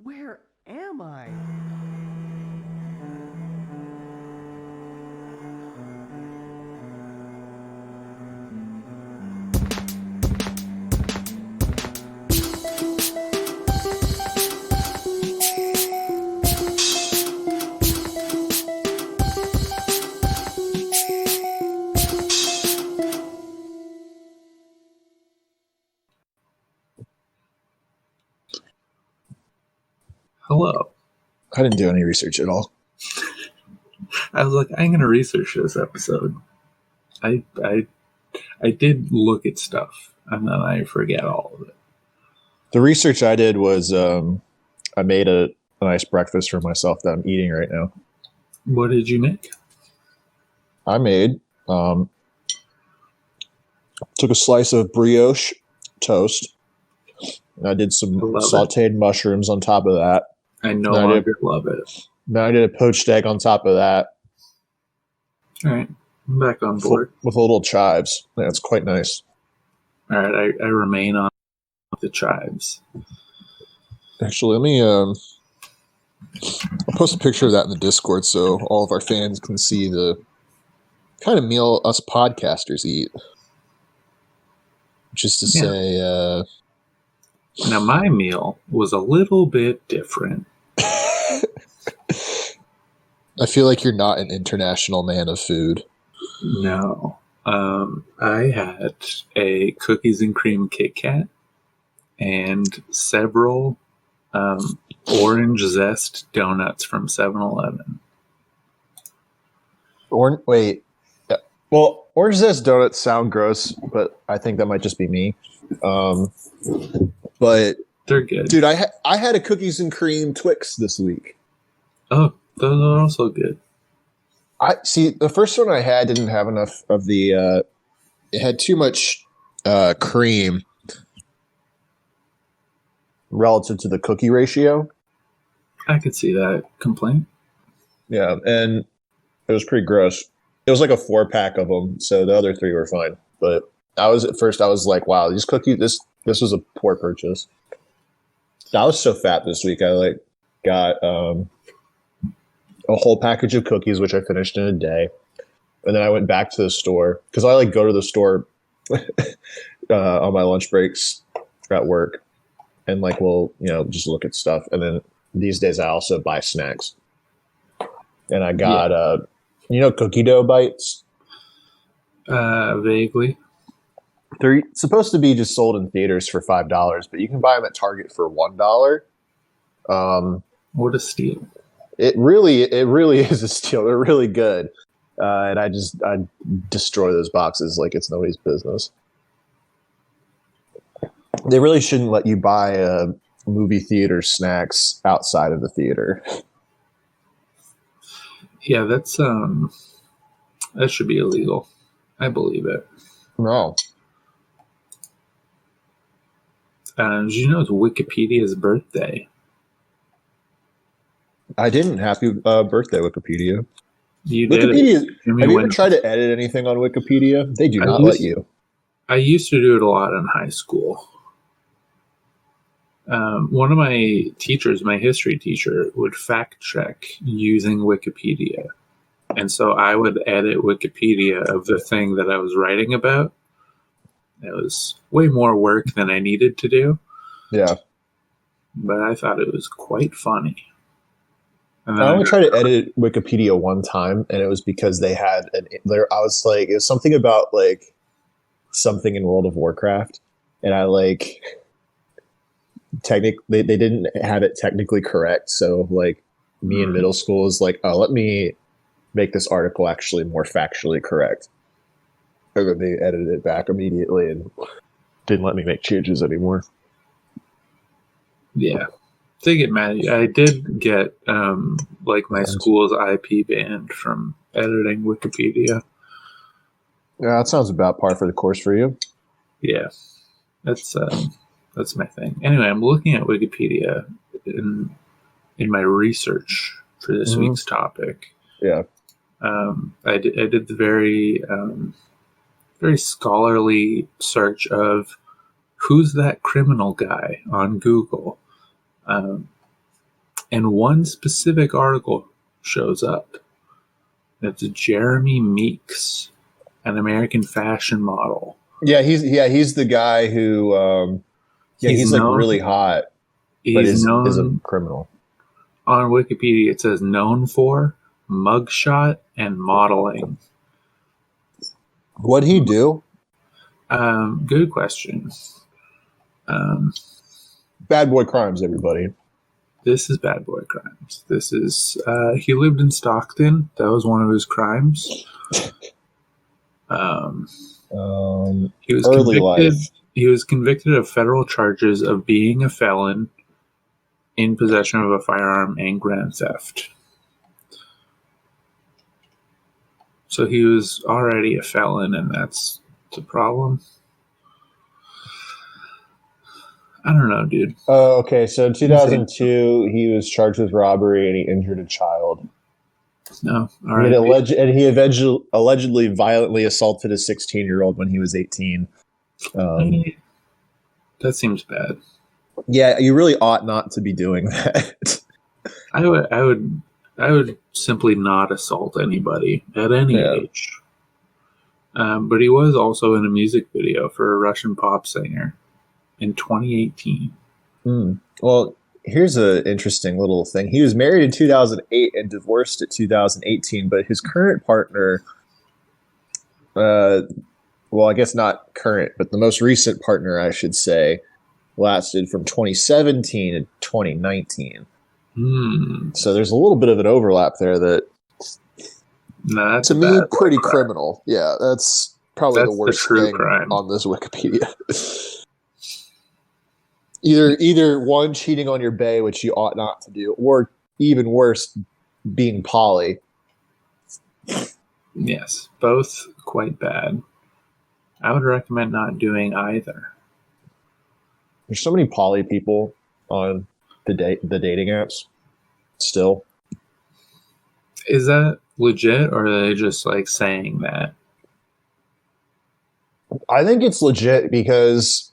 Where am I? Hello. I didn't do any research at all. I was like, I'm going to research this episode. I did look at stuff, and then I forget all of it. The research I did was I made a nice breakfast for myself that I'm eating right now. What did you make? I made took a slice of brioche toast. And I did some sauteed mushrooms on top of that. I no longer love it. Then I did a poached egg on top of that. All right. I'm back on board. With little chives. Yeah, it's quite nice. All right. I remain on the chives. Actually, let me I'll post a picture of that in the Discord so all of our fans can see the kind of meal us podcasters eat. Just to say... Now, my meal was a little bit different. I feel like you're not an international man of food. No. I had a cookies and cream Kit Kat and several orange zest donuts from 7-Eleven. Wait. Yeah. Well, orange zest donuts sound gross, but I think that might just be me. But they're good. Dude, I had a cookies and cream Twix this week. Oh, those are also good. I see. The first one I had didn't have enough of the. It had too much cream relative to the cookie ratio. I could see that complaint. Yeah, and it was pretty gross. It was like a 4-pack of them, so the other 3 were fine. But I was like, wow, these cookies. This was a poor purchase. I was so fat this week. I got a whole package of cookies, which I finished in a day. And then I went back to the store because I go to the store on my lunch breaks at work and just look at stuff. And then these days I also buy snacks. And I got, cookie dough bites. Vaguely. They're supposed to be just sold in theaters for $5, but you can buy them at Target for $1. What a steal! It really is a steal. They're really good, and I destroy those boxes like it's nobody's business. They really shouldn't let you buy movie theater snacks outside of the theater. Yeah, that's that should be illegal. I believe it. No. Did you know it's Wikipedia's birthday? I didn't. Happy birthday, Wikipedia. You Wikipedia. did. Have you ever tried to edit anything on Wikipedia? They do not let you. I used to do it a lot in high school. One of my teachers, my history teacher, would fact check using Wikipedia. And so I would edit Wikipedia of the thing that I was writing about. It was way more work than I needed to do. Yeah. But I thought it was quite funny. I only tried to edit Wikipedia one time, and it was because they had it was something about something in World of Warcraft, and they didn't have it technically correct. So me in middle school was let me make this article actually more factually correct. And then they edited it back immediately and didn't let me make changes anymore. Yeah. They get mad at you. I did get my school's IP banned from editing Wikipedia. Yeah, that sounds about par for the course for you. Yeah. That's my thing. Anyway, I'm looking at Wikipedia in my research for this week's topic. Yeah. I did the very very scholarly search of who's that criminal guy on Google. And one specific article shows up. It's Jeremy Meeks, an American fashion model. He's the guy who he's like really hot, but is a criminal. On Wikipedia it says known for mugshot and modeling. What'd he do? Good question. Bad Boy Crimes, everybody. This is Bad Boy Crimes. This is he lived in Stockton. That was one of his crimes. He was early convicted. life. He was convicted of federal charges of being a felon, in possession of a firearm, and grand theft. So he was already a felon, and that's the problem. I don't know, dude. Okay. So in 2002, he was charged with robbery and he injured a child. No, all right. He allegedly violently assaulted a 16-year-old when he was 18. That seems bad. Yeah, you really ought not to be doing that. I would simply not assault anybody at any age. But he was also in a music video for a Russian pop singer in 2018. Well, here's an interesting little thing. He was married in 2008 and divorced in 2018, but his current partner, well, I guess not current, but the most recent partner, I should say, lasted from 2017 to 2019. So there's a little bit of an overlap there that, to me, pretty criminal. Yeah, that's probably the worst thing crime on this Wikipedia. Either one, cheating on your bae, which you ought not to do, or even worse, being poly. Yes, both quite bad. I would recommend not doing either. There's so many poly people on the dating apps still. Is that legit, or are they just like saying that? I think it's legit because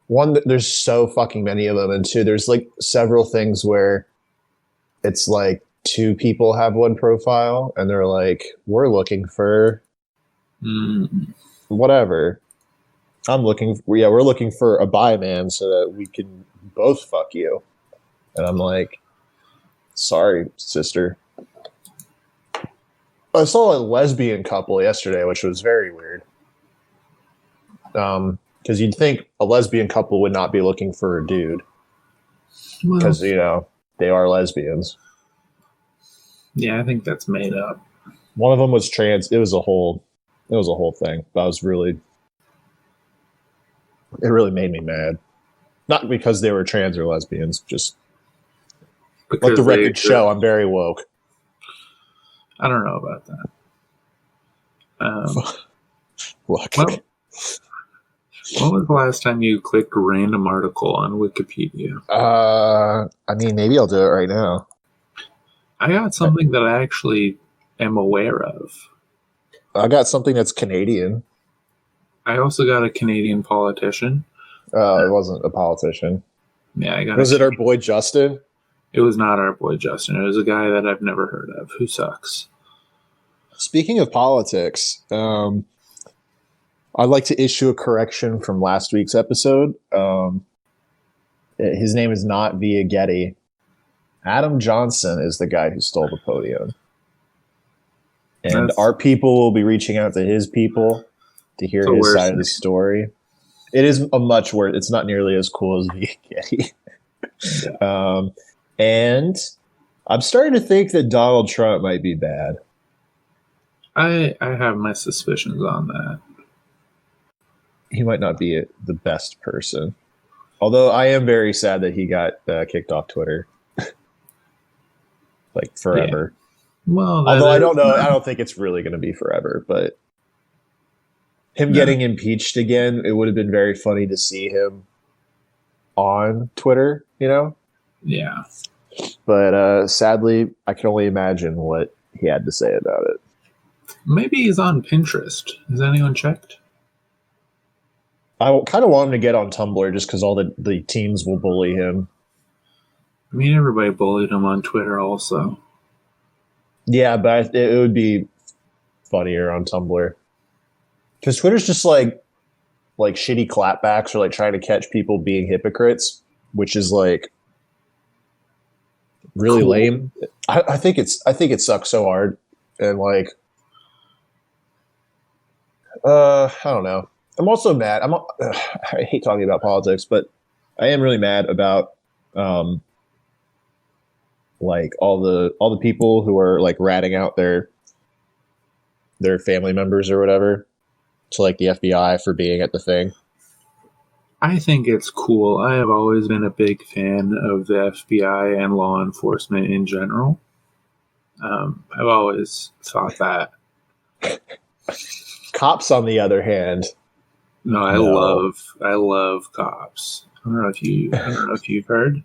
one, there's so fucking many of them, and two, there's like several things where it's like two people have one profile and they're like, we're looking for whatever. We're looking for a bi man so that we can both fuck you. And I'm like, sorry, sister. I saw a lesbian couple yesterday, which was very weird. Because you'd think a lesbian couple would not be looking for a dude. Because, they are lesbians. Yeah, I think that's made up. One of them was trans. It was a whole thing. It really made me mad. Not because they were trans or lesbians, just because let the record show I'm very woke. I don't know about that. Look. When was the last time you clicked a random article on Wikipedia? I mean, maybe I'll do it right now. I got something that I actually am aware of. I got something that's Canadian. I also got a Canadian politician. It wasn't a politician. Yeah, I got. Was it our boy Justin? It was not our boy Justin. It was a guy that I've never heard of who sucks. Speaking of politics, I'd like to issue a correction from last week's episode. His name is not Via Getty. Adam Johnson is the guy who stole the podium. And our people will be reaching out to his people to hear his side of the story. It is a much worse. It's not nearly as cool as Via Getty. Yeah. And I'm starting to think that Donald Trump might be bad. I have my suspicions on that. He might not be the best person. Although I am very sad that he got kicked off Twitter. Like forever. Yeah. Well, although I don't know. I don't think it's really going to be forever. But him getting impeached again, it would have been very funny to see him on Twitter, Yeah. But sadly, I can only imagine what he had to say about it. Maybe he's on Pinterest. Has anyone checked? I kind of want him to get on Tumblr just because all the teens will bully him. I mean, everybody bullied him on Twitter also. Yeah, but it would be funnier on Tumblr. Because Twitter's just like shitty clapbacks or like trying to catch people being hypocrites, which is like really Cool. lame. I think it sucks so hard, and like I don't know. I'm also mad. I hate talking about politics, but I am really mad about like all the people who are like ratting out their family members or whatever to like the FBI for being at the thing. I think it's cool. I have always been a big fan of the FBI and law enforcement in general. I've always thought that. Cops, on the other hand, No, I No. love cops. I don't know if you've heard.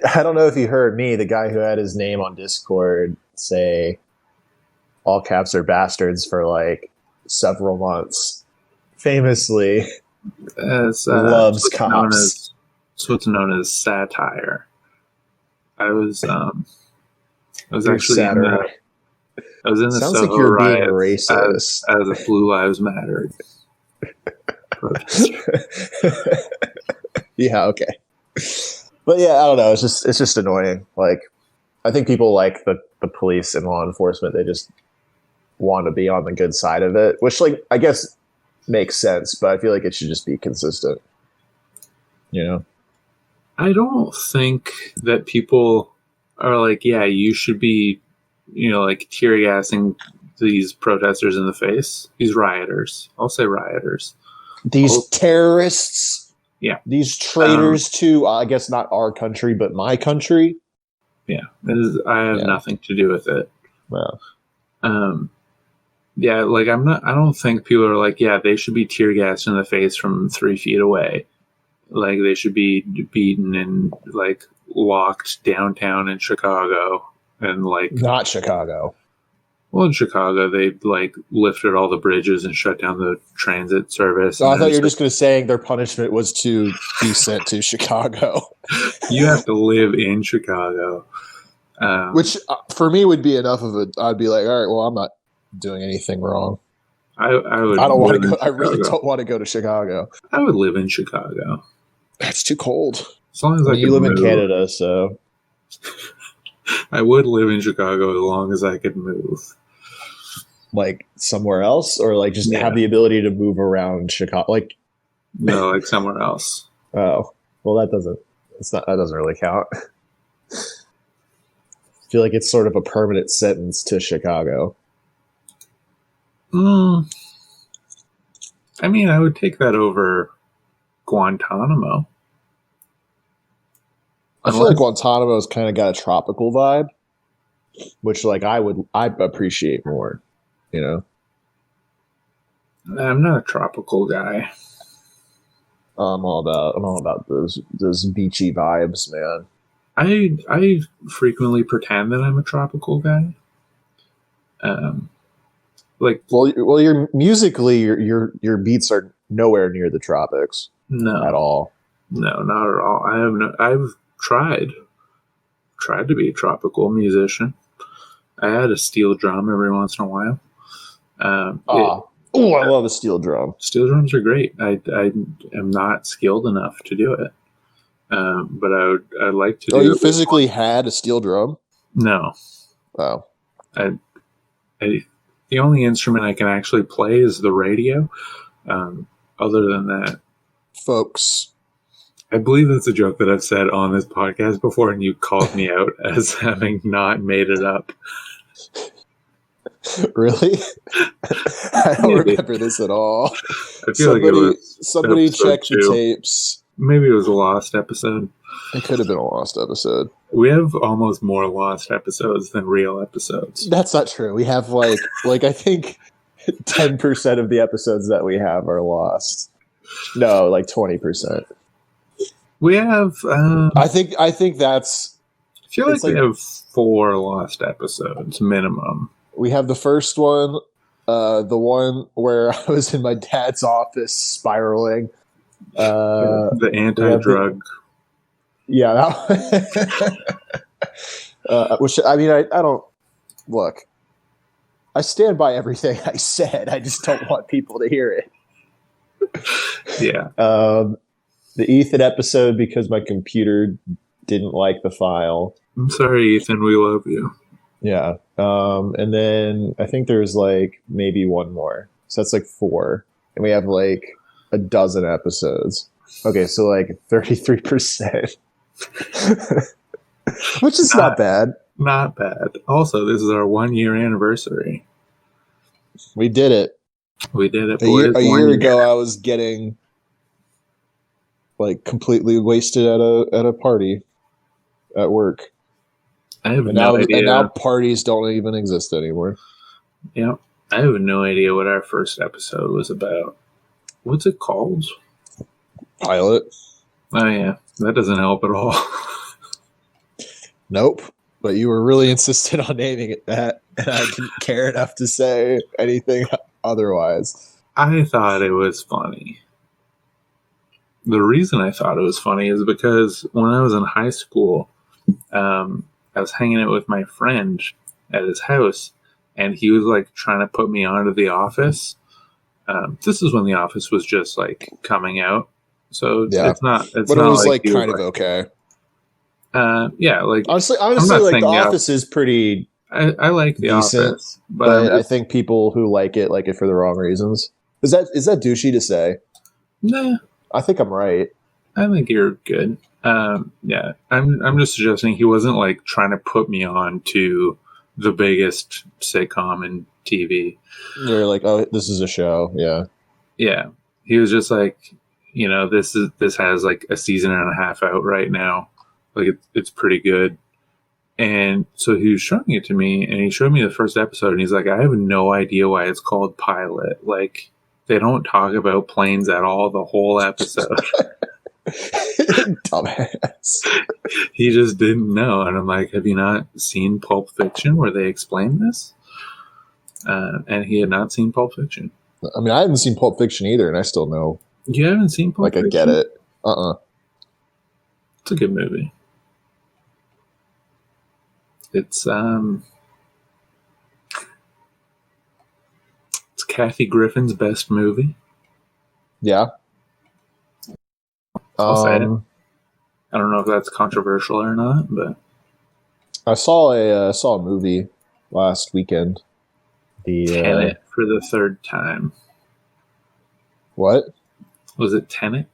I don't know if you heard me, the guy who had his name on Discord, say all caps are bastards for like several months. Famously As loves it's what's known as satire. I was You're actually in the Sounds Soho like you're being riots racist. as a Blue Lives Matter protester. Yeah, okay. But yeah, I don't know. It's just annoying. Like, I think people like the police and law enforcement. They just want to be on the good side of it, which, like, I guess makes sense. But I feel like it should just be consistent. You know? I don't think that people are like, yeah, you should be, like tear gassing these protesters in the face. These rioters. I'll say rioters. These terrorists. Yeah. These traitors to, I guess, not our country, but my country. Yeah. I have nothing to do with it. Wow. Yeah, like I don't think people are like, yeah, they should be tear gassed in the face from 3 feet away. Like they should be beaten and like locked downtown in Chicago and like not Chicago. Well, in Chicago, they like lifted all the bridges and shut down the transit service. I thought you were just going to say their punishment was to be sent to Chicago. You have to live in Chicago, which for me would be enough of it. I'd be like, all right, well, I'm not doing anything wrong. I would. I don't want to go. I really don't want to go to Chicago. I would live in Chicago. That's too cold. As long as you live in Canada, so I would live in Chicago as long as I could move. Like somewhere else, or like just have the ability to move around Chicago, like no, like somewhere else. Oh, well, that doesn't really count. I feel like it's sort of a permanent sentence to Chicago. I mean, I would take that over Guantanamo. I feel like Guantanamo's kind of got a tropical vibe, which like I appreciate more. You know, I'm not a tropical guy. I'm all about those beachy vibes, man. I frequently pretend that I'm a tropical guy. You're musically your beats are nowhere near the tropics. No, at all. No, not at all. I've tried to be a tropical musician. I had a steel drum every once in a while. I love a steel drum. Steel drums are great. I am not skilled enough to do it, but I'd like to. You physically had a steel drum? No. Oh. The only instrument I can actually play is the radio. Other than that, folks, I believe that's a joke that I've said on this podcast before, and you called me out as having not made it up. Really? I don't remember this at all. I feel somebody check the tapes. Maybe it was a lost episode. It could have been a lost episode. We have almost more lost episodes than real episodes. That's not true. We have like I think 10% of the episodes that we have are lost. No, like 20%. We have. I think that's. I feel like we have 4 lost episodes minimum. We have the first one, the one where I was in my dad's office spiraling The we have anti-drug. Yeah. Which, I mean, I don't look. I stand by everything I said. I just don't want people to hear it. Yeah. The Ethan episode because my computer didn't like the file. I'm sorry, Ethan. We love you. Yeah. And then I think there's like maybe one more. So that's like 4. And we have like a dozen episodes. Okay, so like 33%. Which is not bad. Not bad. Also, this is our 1-year anniversary. We did it. We did it. A year ago, I was getting like completely wasted at a party at work. I have no idea. And now parties don't even exist anymore. Yeah, I have no idea what our first episode was about. What's it called? Pilot. Oh yeah, that doesn't help at all. Nope. But you were really insistent on naming it that, and I didn't care enough to say anything otherwise. I thought it was funny. The reason I thought it was funny is because when I was in high school, I was hanging out with my friend at his house, and he was like trying to put me onto The Office. This is when The Office was just like coming out, so yeah. it's not. It's but not it was like kind of okay. Yeah, like honestly, like The Office is pretty. I like The decent, Office, but I think people who like it for the wrong reasons. Is that douchey to say? Nah, I think I'm right. I think you're good. Yeah, I'm just suggesting he wasn't like trying to put me on to the biggest sitcom in TV. You're like, oh, this is a show. Yeah. Yeah. He was just like, this has like a season and a half out right now. Like it's pretty good. And so he was showing it to me, and he showed me the first episode, and he's like, I have no idea why it's called Pilot. Like, they don't talk about planes at all the whole episode. Dumbass. He just didn't know. And I'm like, have you not seen Pulp Fiction where they explain this? And he had not seen Pulp Fiction. I mean, I haven't seen Pulp Fiction either, and I still know. You haven't seen Pulp Fiction? I get it. It's a good movie. It's Kathy Griffin's best movie. Yeah. I'll say it. I don't know if that's controversial or not, but I saw a movie last weekend. Tenet for the third time. What? Was it Tenet?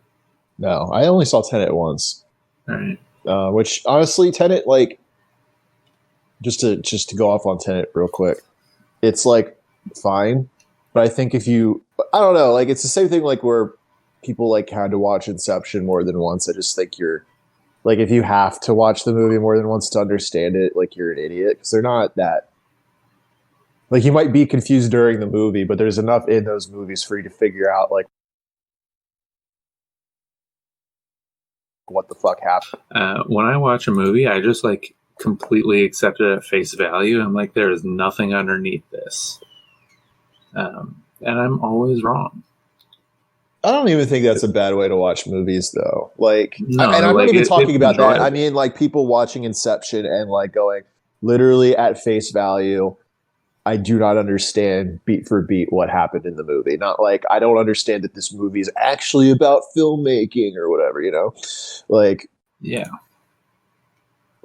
No, I only saw Tenet once. All right. Which honestly, Tenet, like, just to go off on Tenet real quick, it's like fine, but I think I don't know, like it's the same thing like where people like had to watch Inception more than once. I just think you're like, if you have to watch the movie more than once to understand it, like you're an idiot, because they're not that. Like, you might be confused during the movie, but there's enough in those movies for you to figure out like what the fuck happened. When I watch a movie, I just like completely accept it at face value. I'm like, there is nothing underneath this, and I'm always wrong. I don't even think that's a bad way to watch movies, though. Like, no, and I'm like not even talking about that. It. I mean, like people watching Inception and like going literally at face value, I do not understand beat for beat what happened in the movie. Not like I don't understand that this movie is actually about filmmaking or whatever, Like, yeah.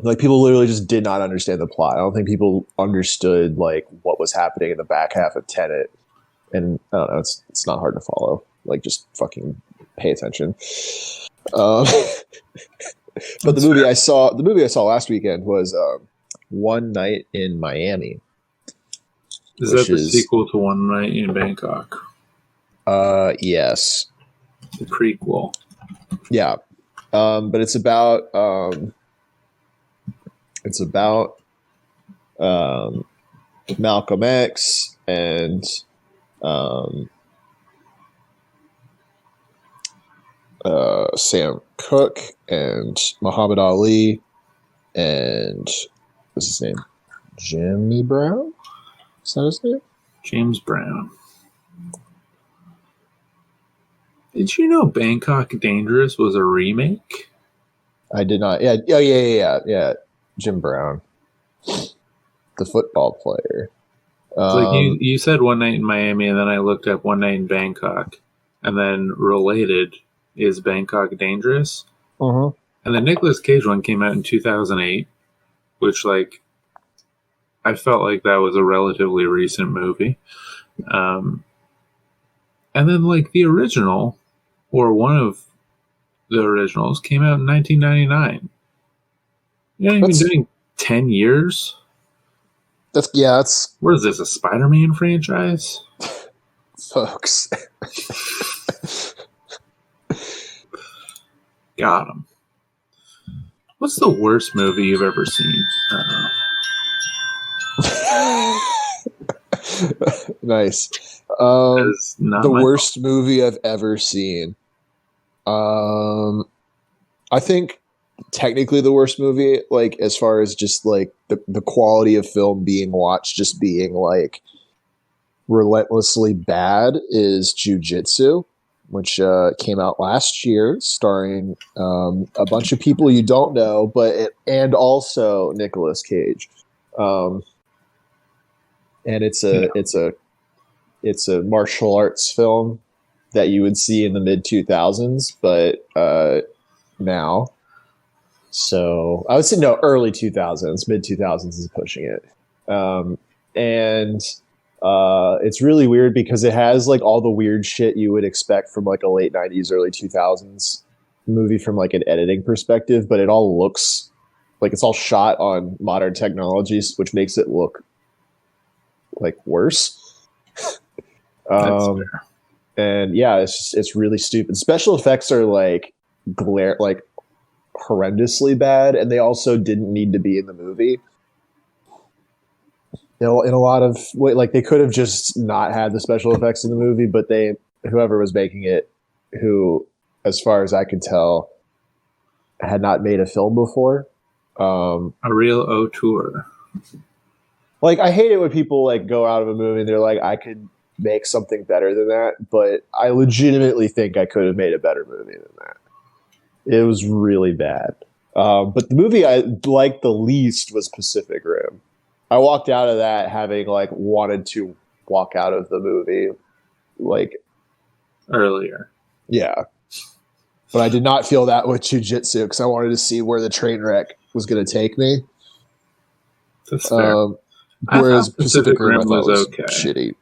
Like, people literally just did not understand the plot. I don't think people understood like what was happening in the back half of Tenet. And I don't know, it's not hard to follow. Like, just fucking pay attention. But the movie I saw last weekend was One Night in Miami. Is that the sequel to One Night in Bangkok? Yes. The prequel. Yeah. But it's about Malcolm X and Sam Cooke and Muhammad Ali and what's his name? Jimmy Brown? Is that his name? James Brown. Did you know Bangkok Dangerous was a remake? I did not. Yeah. Oh, yeah. Jim Brown, the football player. It's like you said One Night in Miami, and then I looked up One Night in Bangkok, and then related is Bangkok Dangerous, Uh-huh. and the Nicolas Cage one came out in 2008, which like I felt like that was a relatively recent movie. Um, and then like the original, or one of the originals, came out in 1999. You know, you've been That's doing 10 years. that's What is this, a Spider-Man franchise? folks. Got him. What's the worst movie you've ever seen? Nice. That is not The my worst movie I've ever seen. I think technically the worst movie, like as far as just like the quality of film being watched, just being like relentlessly bad, is Jiu-Jitsu, which came out last year, starring a bunch of people you don't know, and also Nicolas Cage. Um, and fault. it's a martial arts film that you would see in the mid 2000s, but now. So I would say no, early 2000s, mid 2000s is pushing it. And it's really weird because it has like all the weird shit you would expect from like a late 90s, early 2000s movie from like an editing perspective, but it all looks like it's all shot on modern technologies, which makes it look like worse. That's Um, fair. and yeah, it's really stupid. Special effects are like like horrendously bad, and they also didn't need to be in the movie. In a lot of like they could have just not had the special effects in the movie, but whoever was making it, who, as far as I could tell, had not made a film before. A real auteur. Like I hate it when people like go out of a movie and they're like, I could make something better than that, but I legitimately think I could have made a better movie than that. It was really bad. But the movie I liked the least was Pacific Rim. I walked out of that having like wanted to walk out of the movie, like Earlier. yeah. But I did not feel that with Jiu-Jitsu because I wanted to see where the train wreck was going to take me. That's fair. I Whereas thought Pacific Pacific Rim I Rim thought was was okay. shitty.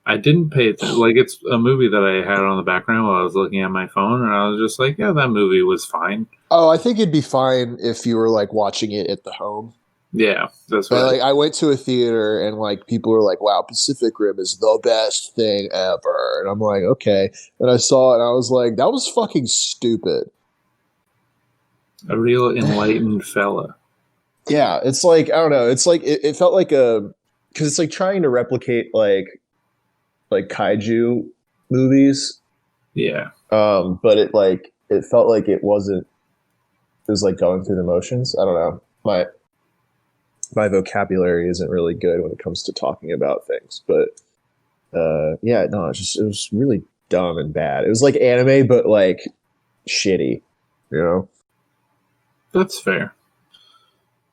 I didn't pay attention. Like, it's a movie that I had on the background while I was looking at my phone, and I was just like, yeah, that movie was fine. Oh, I think it'd be fine if you were like watching it at the home. Yeah, that's But what like I went to a theater and like people were like, "Wow, Pacific Rim is the best thing ever," and I'm like, "Okay." And I saw it and I was like, "That was fucking stupid." a real enlightened fella. Yeah, it's like I don't know. It's like it felt like a because it's like trying to replicate like kaiju movies, Yeah, but it felt like it wasn't. It was like going through the motions. I don't know. My vocabulary isn't really good when it comes to talking about things, but yeah, no, it was really dumb and bad. It was like anime, but like shitty, you know? that's fair.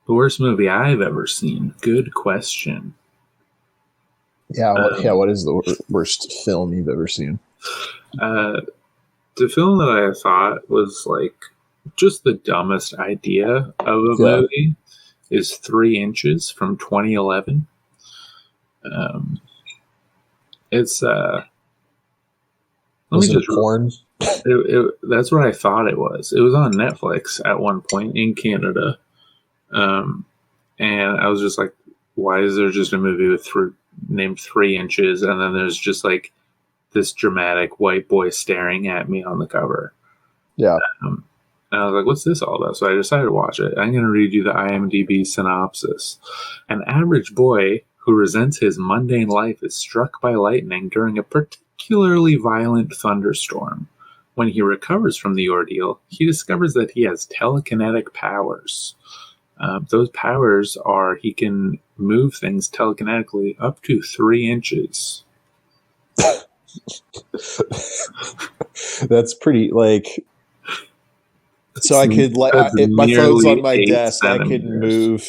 The worst movie I've ever seen. Good question. Yeah, Um, what is the worst film you've ever seen? uh, the film that I thought was like just the dumbest idea of a Yeah, movie is 3 Inches from 2011. Um, it's let me was it a just porn? that's what I thought it was. It was on Netflix at one point in Canada, um, and I was just like, "Why is there just a movie with named 3 Inches?" And then there's just like this dramatic white boy staring at me on the cover. Yeah, And I was like, "What's this all about?" So I decided to watch it. I'm going to read you the IMDb synopsis. An average boy who resents his mundane life is struck by lightning during a particularly violent thunderstorm. When he recovers from the ordeal, he discovers that he has telekinetic powers. Those powers are he can move things telekinetically up to 3 inches. That's pretty like. So I could like That's if my phone's on nearly my 8 desk, I could centimeters. move.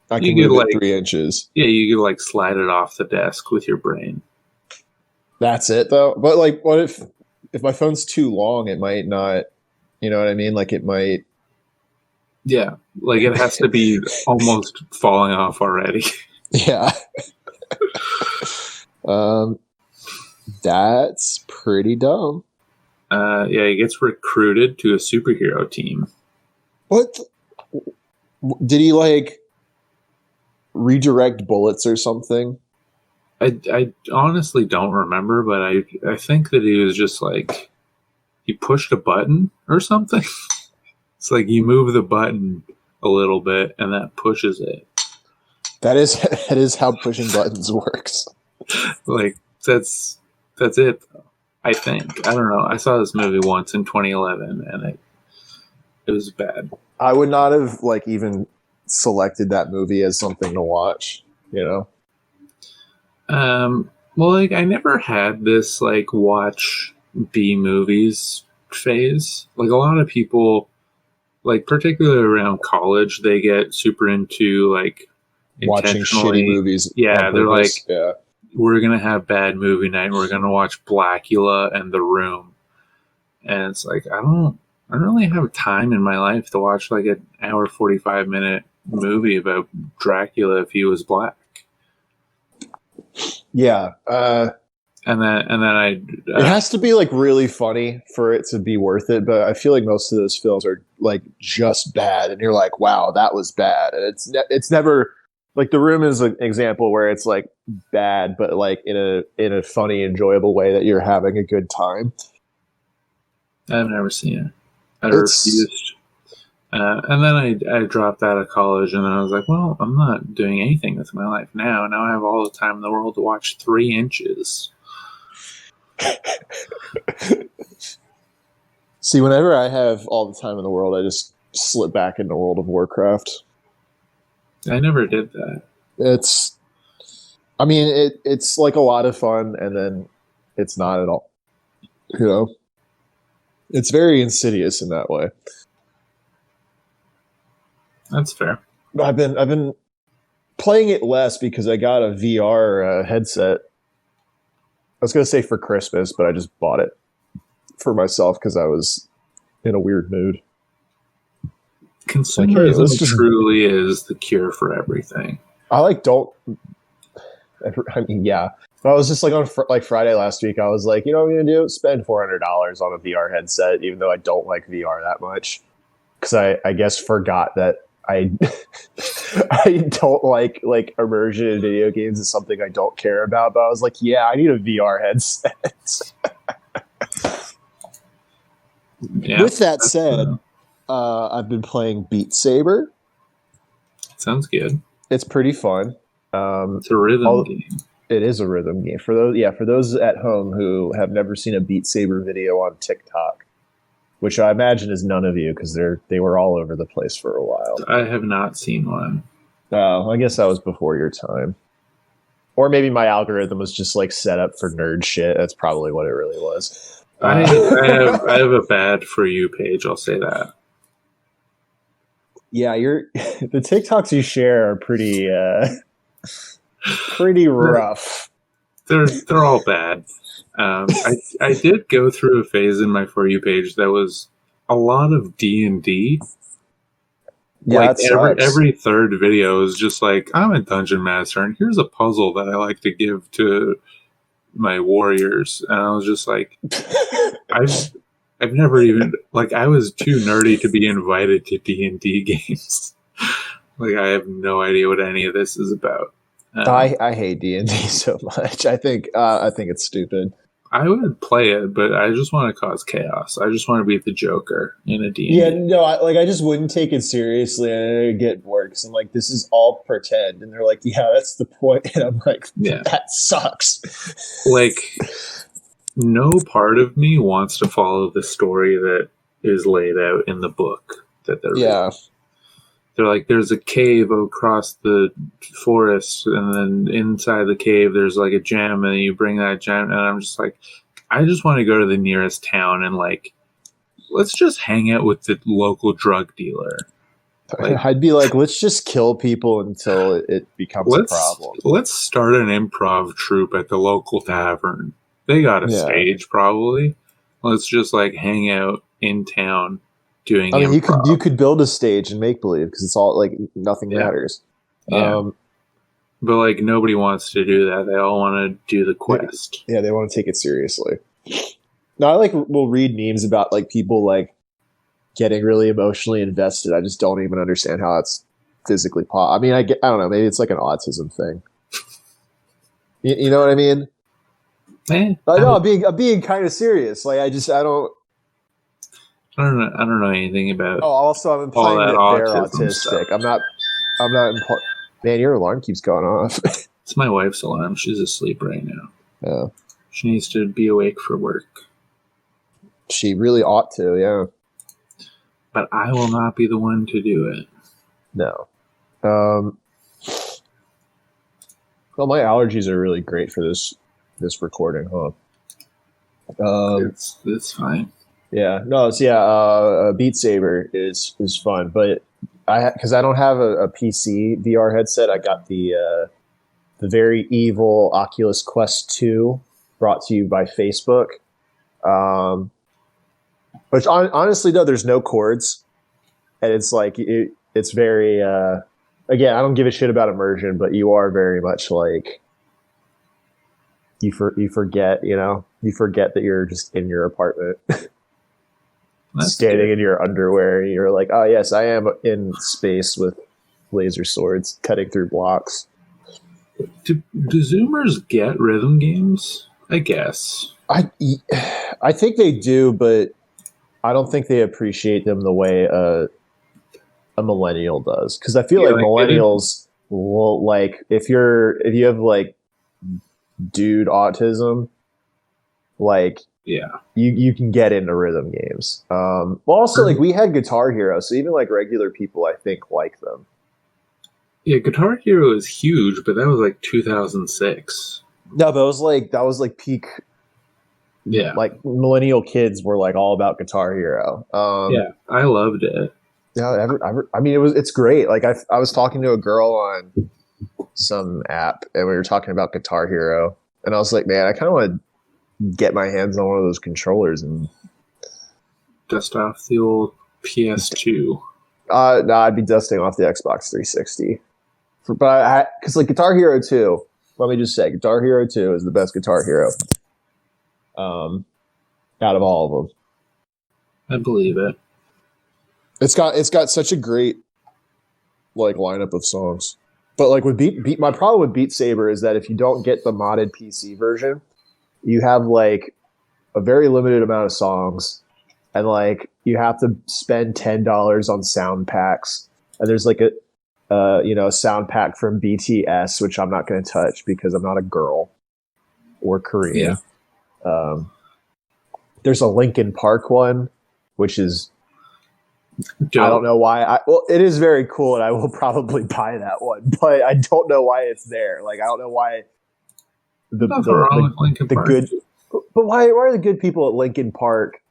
I You can could move it like 3 inches. Yeah, you could like slide it off the desk with your brain. That's it though. But like, what if my phone's too long? It might not. You know what I mean? Like it might. Yeah, like it has to be almost falling off already. Yeah. um, that's pretty dumb. Yeah, he gets recruited to a superhero team. What did he like? Redirect bullets or something? I honestly don't remember, but I think that he was just like he pushed a button or something. It's like you move the button a little bit and that pushes it. That is how pushing buttons works. Like that's it. I think. I don't know. I saw this movie once in 2011 and it was bad. I would not have like even selected that movie as something to watch, you know? Well, like I never had this like watch B movies phase. Like a lot of people, like particularly around college, they get super into like Watching shitty movies. Yeah, they're like, yeah. we're gonna have bad movie night. We're gonna watch Blackula and The Room, and it's like I don't really have time in my life to watch like an hour 45-minute movie about Dracula if he was black. Yeah. And then it has to be like really funny for it to be worth it, but I feel like most of those films are like just bad, and you're like, wow, that was bad, and it's never like The Room is an example where it's like bad, but like in a funny, enjoyable way that you're having a good time. I've never seen it. I refused. And then I dropped out of college, and then I was like, well, I'm not doing anything with my life now. Now I have all the time in the world to watch 3 Inches. See, whenever I have all the time in the world, I just slip back into World of Warcraft. I never did that. It's like a lot of fun, and then it's not at all. You know, it's very insidious in that way. That's fair. I've been playing it less because I got a VR headset. I was going to say for Christmas, but I just bought it for myself because I was in a weird mood. Consumerism truly is the cure for everything. I mean, yeah. But I was just like on Friday last week, I was like, you know what I'm going to do? Spend $400 on a VR headset, even though I don't like VR that much. Because I guess forgot that I don't like immersion in video games is something I don't care about. But I was like, yeah, I need a VR headset. Yeah, with that said, I've been playing Beat Saber. Sounds good. It's pretty fun. It's a rhythm game. It is a rhythm game. For those at home who have never seen a Beat Saber video on TikTok, which I imagine is none of you because they were all over the place for a while. I have not seen one. Oh, I guess that was before your time. Or maybe my algorithm was just like set up for nerd shit. That's probably what it really was. I have a bad For You page, I'll say that. Yeah, the TikToks you share are pretty rough. They're all bad. I did go through a phase in my For You page that was a lot of D&D. Yeah, like every third video is just like, I'm a dungeon master and here's a puzzle that I like to give to my warriors. And I was just like, I've never even, like, I was too nerdy to be invited to D&D games. Like, I have no idea what any of this is about. I hate D&D so much. I think it's stupid. I would play it, but I just want to cause chaos. I just want to be the Joker in a D&D. Yeah, no, I just wouldn't take it seriously, and it'd get bored because I'm like, this is all pretend, and they're like, yeah, that's the point, and I'm like, yeah, that sucks. Like, no part of me wants to follow the story that is laid out in the book that they're reading. they're like, there's a cave across the forest, and then inside the cave there's like a gem, and you bring that gem, and I'm just like, I just want to go to the nearest town and like, let's just hang out with the local drug dealer. Like, I'd be like, let's just kill people until it becomes a problem. Let's start an improv troupe at the local tavern. They got a stage probably. Let's just like hang out in town doing. I mean, improv. you could build a stage and make believe because it's all like nothing matters. Yeah. But like nobody wants to do that. They all want to do the quest. Yeah, they want to take it seriously. No, I like will read memes about like people like getting really emotionally invested. I just don't even understand how it's physically possible. I mean, I don't know. Maybe it's like an autism thing. You know what I mean? No, I'm being kind of serious. Like I don't know anything about. Oh, also I'm implying that they're autistic. Stuff. I'm not. Man, your alarm keeps going off. It's my wife's alarm. She's asleep right now. Yeah. She needs to be awake for work. She really ought to, yeah. But I will not be the one to do it. No. Well, my allergies are really great for this recording, huh? It's fine. Yeah. No. It's Beat Saber is fun, but because I don't have a PC VR headset, I got the very evil Oculus Quest 2 brought to you by Facebook. Which honestly, though, there's no cords, and it's like it's very. Again, I don't give a shit about immersion, but you are very much like you forget, you forget that you're just in your apartment, standing in your underwear. And you're like, oh yes, I am in space with laser swords cutting through blocks. Do Zoomers get rhythm games? I guess. I think they do, but I don't think they appreciate them the way a millennial does. Because I feel like millennials will like if you have like dude autism, like you can get into rhythm games. Well, also like we had Guitar Hero, so even like regular people I think like them. Yeah, Guitar Hero is huge, but that was like 2006. No, but that was like peak. Yeah, like millennial kids were like all about Guitar Hero. Yeah, I loved it. Yeah, I mean, it's great. Like I was talking to a girl on some app, and we were talking about Guitar Hero, and I was like, man, I kind of want to get my hands on one of those controllers and dust off the old PS2. No, I'd be dusting off the Xbox 360. Because like Guitar Hero 2, let me just say, Guitar Hero 2 is the best Guitar Hero. Out of all of them, I believe it. It's got such a great like lineup of songs, but like with Beat my problem with Beat Saber is that if you don't get the modded PC version, you have like a very limited amount of songs, and like you have to spend $10 on sound packs, and there's like a sound pack from BTS, which I'm not going to touch because I'm not a girl or Korean. Yeah. There's a Linkin Park one, which is dope. I don't know why. It is very cool, and I will probably buy that one, but I don't know why it's there. Like I don't know why the good. But why are the good people at Linkin Park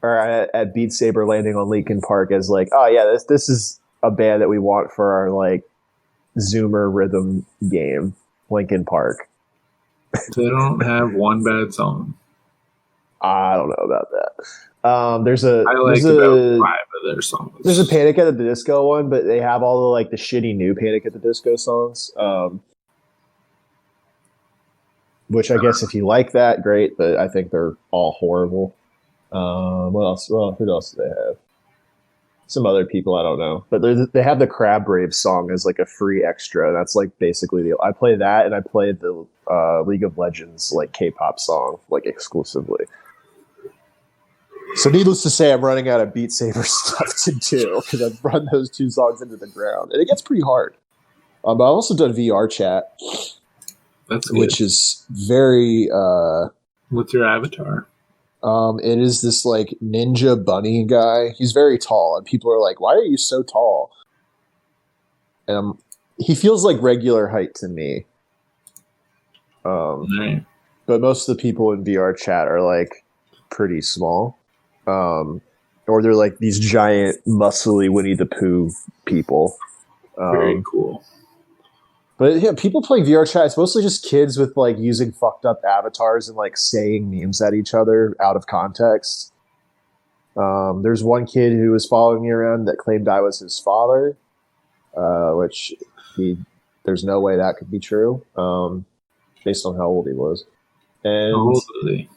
or at Beat Saber landing on Linkin Park as like, oh yeah, this is a band that we want for our like Zoomer rhythm game, Linkin Park. They don't have one bad song. I don't know about that. There's about 5 of their songs. There's a Panic at the Disco one, but they have all the like the shitty new Panic at the Disco songs. Which I guess if you like that, great, but I think they're all horrible. What else? Well, who else do they have? Some other people I don't know, but they have the Crab Rave song as like a free extra. That's like basically I play that, and I play the League of Legends like K-pop song like exclusively. So needless to say, I'm running out of Beat Saber stuff to do because I've run those 2 songs into the ground, and it gets pretty hard. But I've also done VR chat. That's good. Which is very. What's your avatar? It is this like ninja bunny guy. He's very tall, and people are like, "Why are you so tall?" and he feels like regular height to me. Right. But most of the people in VR chat are like pretty small, or they're like these giant, muscly Winnie the Pooh people. Very cool. But yeah, people playing VR chat, it's mostly just kids with like using fucked up avatars and like saying memes at each other out of context. There's one kid who was following me around that claimed I was his father, which there's no way that could be true, based on how old he was. And How old was he?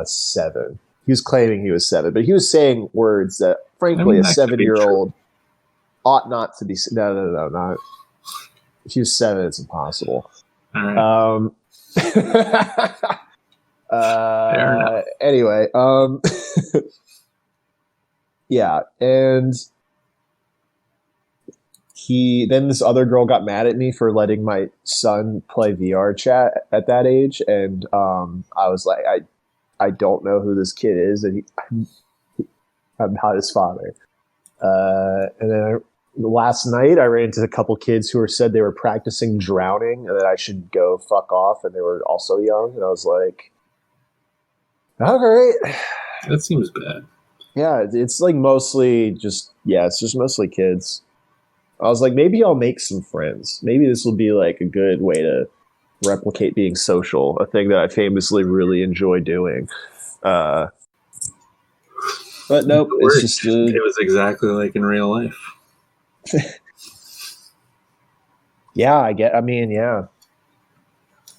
7. He was claiming he was 7, but he was saying words that, frankly, I mean, a that could be 7-year-old ought not to be. No, not. If he was 7, it's impossible. All right. Fair enough. Anyway, yeah, and then this other girl got mad at me for letting my son play VR chat at that age, and I was like, I don't know who this kid is, and I'm not his father. And then last night I ran into a couple kids who said they were practicing drowning and that I should go fuck off, and they were also young, and I was like, all right. That seems bad. Yeah, it's like mostly just, it's just mostly kids. I was like, maybe I'll make some friends. Maybe this will be like a good way to replicate being social, a thing that I famously really enjoy doing. But nope, it's just it was exactly like in real life. Yeah.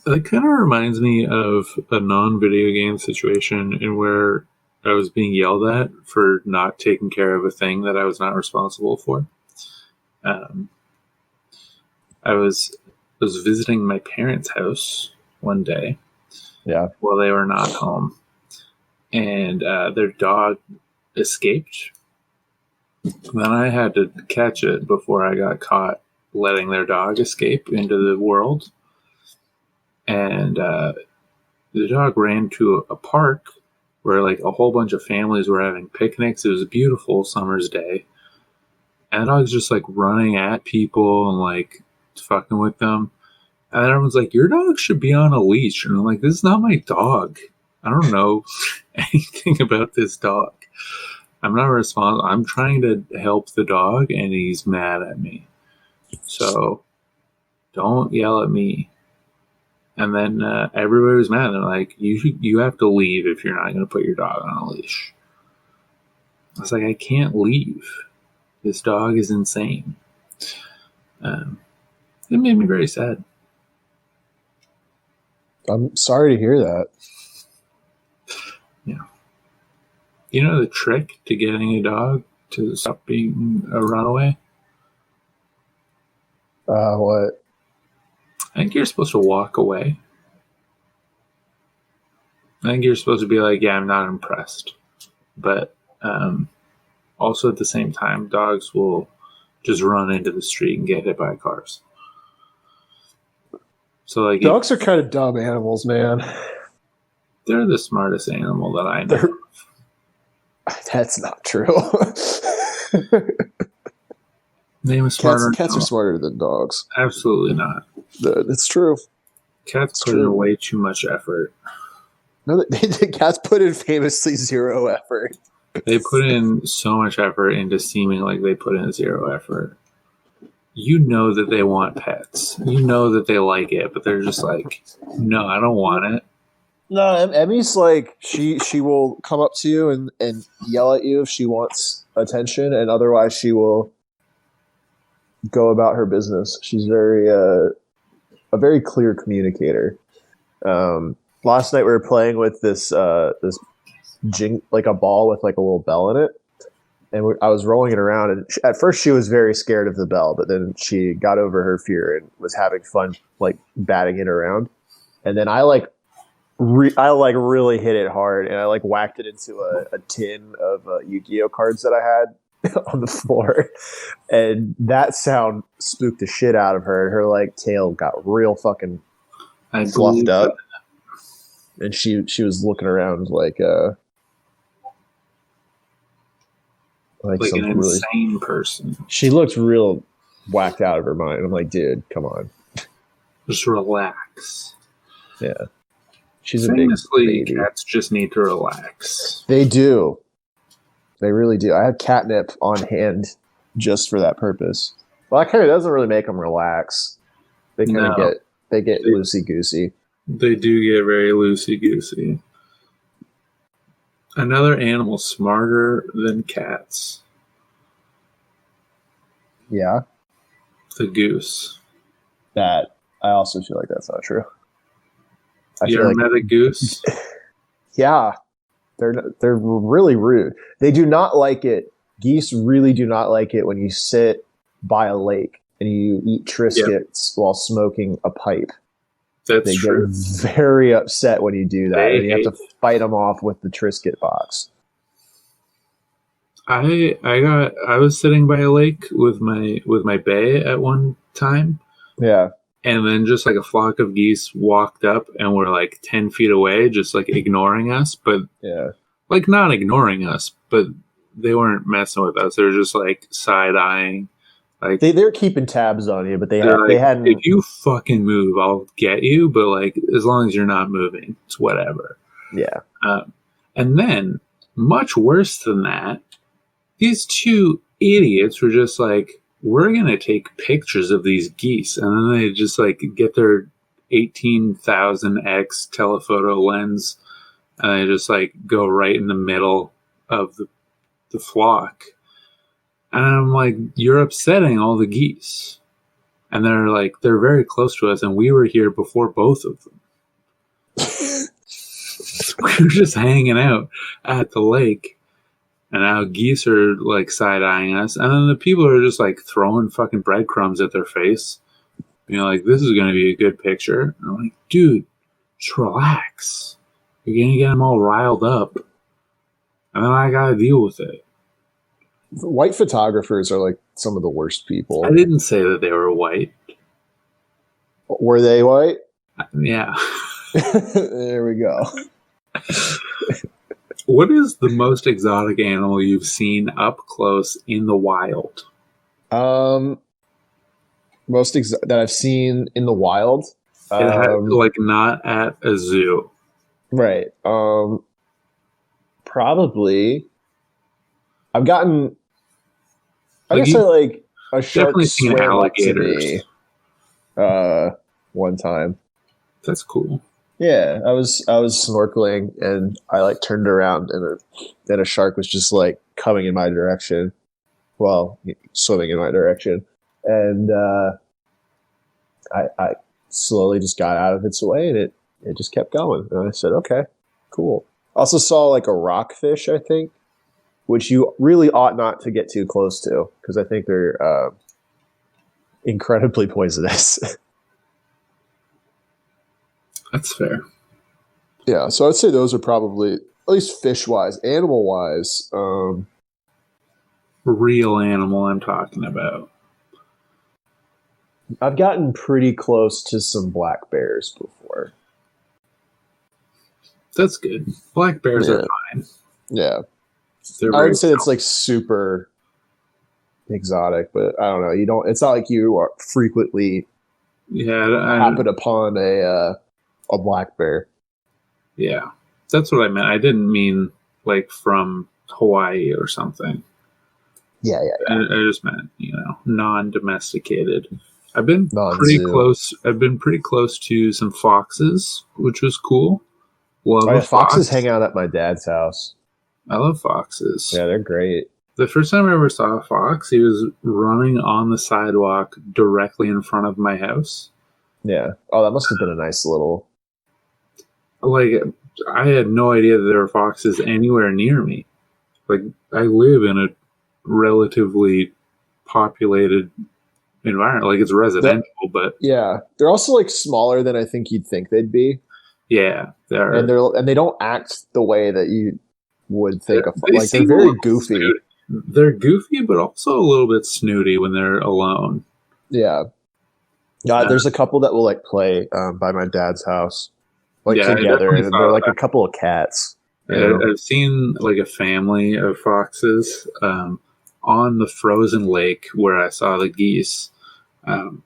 It kind of reminds me of a non-video game situation in where I was being yelled at for not taking care of a thing that I was not responsible for. I was visiting my parents' house one day, while they were not home, and their dog escaped. Then I had to catch it before I got caught letting their dog escape into the world. And the dog ran to a park where like a whole bunch of families were having picnics. It was a beautiful summer's day. And the dog's just like running at people and like fucking with them. And everyone's like, your dog should be on a leash. And I'm like, this is not my dog. I don't know anything about this dog. I'm not responsible. I'm trying to help the dog and he's mad at me. So don't yell at me. And then everybody was mad. They're like, you have to leave if you're not going to put your dog on a leash. I was like, I can't leave. This dog is insane. It made me very sad. I'm sorry to hear that. Yeah. You know the trick to getting a dog to stop being a runaway? What? I think you're supposed to walk away. I think you're supposed to be like, yeah, I'm not impressed. But also at the same time, dogs will just run into the street and get hit by cars. So like, dogs are kind of dumb animals, man. They're the smartest animal that I know. That's not true. Cats are smarter than dogs. Absolutely not. It's true. Cats put in way too much effort. No, cats put in famously zero effort. They put in so much effort into seeming like they put in zero effort. You know that they want pets. You know that they like it, but they're just like, no, I don't want it. No, Emmy's like, she will come up to you and yell at you if she wants attention, and otherwise she will go about her business. She's a very clear communicator. Last night we were playing with this like a ball with like a little bell in it, and I was rolling it around, and at first she was very scared of the bell, but then she got over her fear and was having fun like batting it around. And then I really hit it hard, and I like whacked it into a tin of Yu-Gi-Oh cards that I had on the floor, and that sound spooked the shit out of her. Her like tail got real fucking fluffed up, and she was looking around like some an insane person. She looked real whacked out of her mind. I'm like, dude, come on. Just relax. Yeah. She's a big Famously, baby. cats just need to relax. They do. They really do. I have catnip on hand just for that purpose. Well, that kind of doesn't really make them relax. They kind of No, get loosey goosey. they do get very loosey goosey. Another animal smarter than cats. Yeah. The goose. That I also feel like that's not true. You ever met a goose? Yeah, they're really rude. They do not like it. Geese really do not like it when you sit by a lake and you eat Triscuits while smoking a pipe. They get very upset when you do that, and you have to fight them off with the Triscuit box. I was sitting by a lake with my bae at one time. Yeah. And then just like a flock of geese walked up and were like 10 feet away, just like ignoring us, but like not ignoring us, but they weren't messing with us. They were just like side eyeing. Like they're keeping tabs on you, but they hadn't. If you fucking move, I'll get you. But like as long as you're not moving, it's whatever. Yeah. And then much worse than that, these two idiots were just like, we're going to take pictures of these geese. And then they just like get their 18,000x telephoto lens and they just like go right in the middle of the flock. And I'm like, you're upsetting all the geese. And they're like, they're very close to us. And we were here before both of them. We were just hanging out at the lake. And now geese are like side-eyeing us. And then the people are just like throwing fucking breadcrumbs at their face. You know, like, this is going to be a good picture. And I'm like, dude, just relax. You're going to get them all riled up. And then I got to deal with it. White photographers are like some of the worst people. I didn't say that they were white. Were they white? Yeah. There we go. What is the most exotic animal you've seen up close in the wild? That I've seen in the wild. It had, like not at a zoo. Right. Probably. I've gotten. I guess I like a shark swam alligators. Up to me, one time. That's cool. Yeah, I was snorkeling and I like turned around and a shark was just like coming in my direction, well, swimming in my direction, and I slowly just got out of its way and it just kept going. And I said, okay, cool. Also saw like a rockfish, I think, which you really ought not to get too close to because I think they're incredibly poisonous. That's fair. Yeah, so I'd say those are probably, at least fish-wise. Animal-wise. Real animal I'm talking about. I've gotten pretty close to some black bears before. That's good. Black bears are fine. Yeah. I would say it's like super exotic, but I don't know. It's not like you are frequently happen upon a black bear. Yeah, that's what I meant. I didn't mean like from Hawaii or something. Yeah. I just meant, non-domesticated. I've been pretty close. I've been pretty close to some foxes, which was cool. Foxes hang out at my dad's house. I love foxes. Yeah, they're great. The first time I ever saw a fox, he was running on the sidewalk directly in front of my house. Yeah. Oh, that must have been a nice little... Like, I had no idea that there were foxes anywhere near me. Like, I live in a relatively populated environment. Like, it's residential, but... Yeah. They're also, like, smaller than I think you'd think they'd be. Yeah, they are. And they don't act the way that you would think of. Like, they're very goofy. Snooty. They're goofy, but also a little bit snooty when they're alone. Yeah. There's a couple that will, like, play by my dad's house. Together, and they're like a couple of cats. I've seen like a family of foxes on the frozen lake where I saw the geese. um,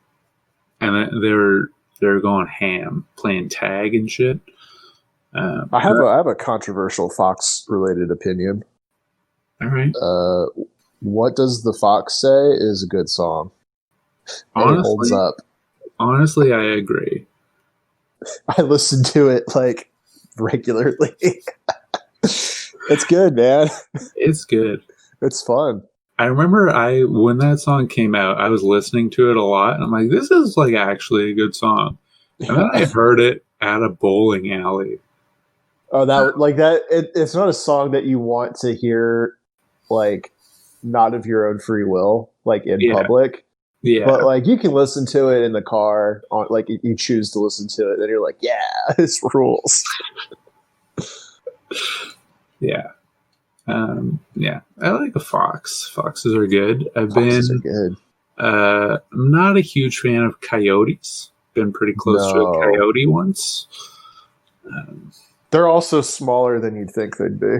and they were going ham, playing tag and shit. I have a controversial Fox related opinion. All right. What Does the Fox Say is a good song. And it holds up. Honestly, I agree. I listen to it like regularly. It's good, man. It's good. It's fun. I remember when that song came out, I was listening to it a lot, and I'm like, this is like actually a good song. And then I heard it at a bowling alley. Oh, that it's not a song that you want to hear, like, not of your own free will, like in public. Yeah. But like you can listen to it in the car, on like you choose to listen to it, and you're like, yeah, this rules. Yeah. Yeah. I like a fox. Foxes are good. Foxes are good. I'm not a huge fan of coyotes. Been pretty close to a coyote once. They're also smaller than you'd think they'd be.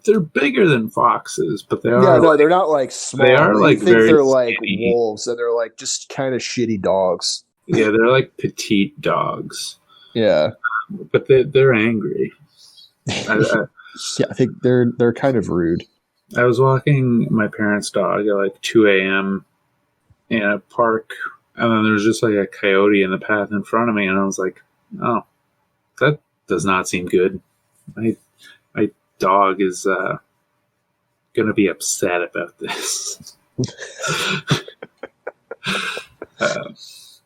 They're bigger than foxes, but they are. Yeah, no, they're not like small. They are like very they're skinny. like wolves, and they're like just kind of shitty dogs. Yeah, they're like petite dogs. Yeah, but they're angry. Yeah, I think they're kind of rude. I was walking my parents' dog at like 2 a.m. in a park, and then there was just like a coyote in the path in front of me, and I was like, "Oh, that does not seem good. My dog is gonna be upset about this."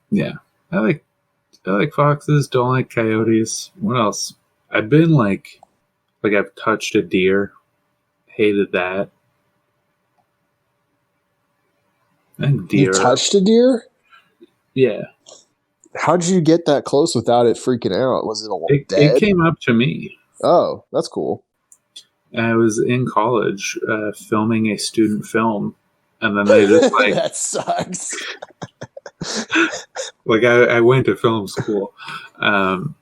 Yeah, I like foxes. Don't like coyotes. What else? I've been like I've touched a deer. Hated that. I think deer. You touched a deer? Yeah. How'd you get that close without it freaking out? Was it dead? It came up to me. Oh, that's cool. I was in college filming a student film, and then they just like that sucks. Like I went to film school, and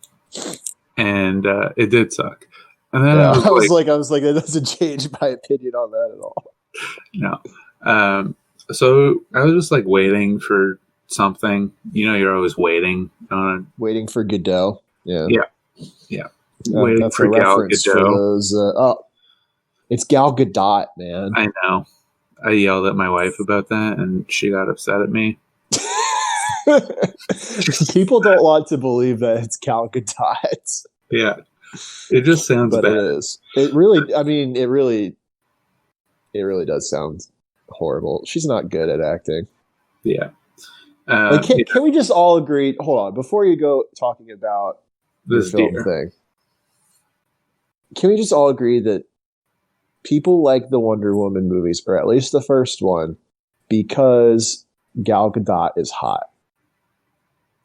it did suck. And then I was like, that doesn't change my opinion on that at all. No. So I was just like waiting for something. You know, you're always waiting for Godot. Yeah. Waiting that's for a Gal reference Gadot. for those. It's Gal Gadot, man. I know. I yelled at my wife about that, and she got upset at me. People don't want to believe that it's Gal Gadot. Yeah, it just sounds bad. It is. It really does sound horrible. She's not good at acting. Yeah. Can we just all agree? Hold on, before you go talking about this film thing, can we just all agree that people like the Wonder Woman movies, or at least the first one, because Gal Gadot is hot?